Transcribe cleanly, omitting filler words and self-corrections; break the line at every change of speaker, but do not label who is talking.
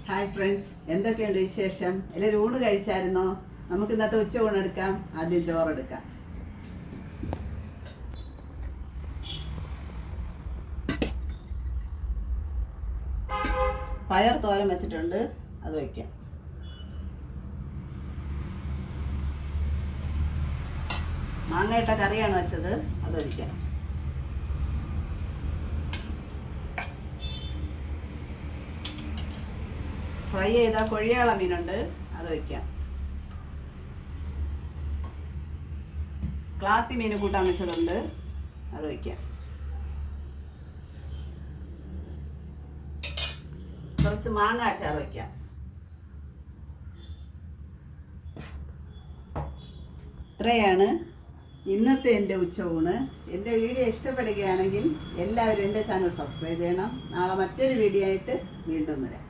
Hi friends, എന്തൊക്കെയുണ്ട് വിശേഷം? എല്ലാവരും ഊണ് കഴിച്ചായിരുന്നോ? നമുക്ക് ഇന്നത്തെ ഉച്ചയൂണ് എടുക്കാം. ആദ്യം ചോറെടുക്കാം. പയർ തോരൻ വെച്ചിട്ടുണ്ട്, അത് വയ്ക്കാം. മാങ്ങയിട്ട കറിയാണ് വെച്ചത്, അത് ഒഴിക്കാം. ഫ്രൈ ചെയ്ത കൊഴിയാള മീനുണ്ട്, അത് വയ്ക്കാം. ക്ലാത്തി മീൻ കൂട്ടാൻ വെച്ചതുണ്ട്, അത് വയ്ക്കാം. കുറച്ച് മാങ്ങ അച്ചാർ വയ്ക്കാം. ഇത്രയാണ് ഇന്നത്തെ എൻ്റെ ഉച്ചയൂണ്. എൻ്റെ വീഡിയോ ഇഷ്ടപ്പെടുകയാണെങ്കിൽ എല്ലാവരും എൻ്റെ ചാനൽ സബ്സ്ക്രൈബ് ചെയ്യണം. നാളെ മറ്റൊരു വീഡിയോ ആയിട്ട് വീണ്ടും വരാം.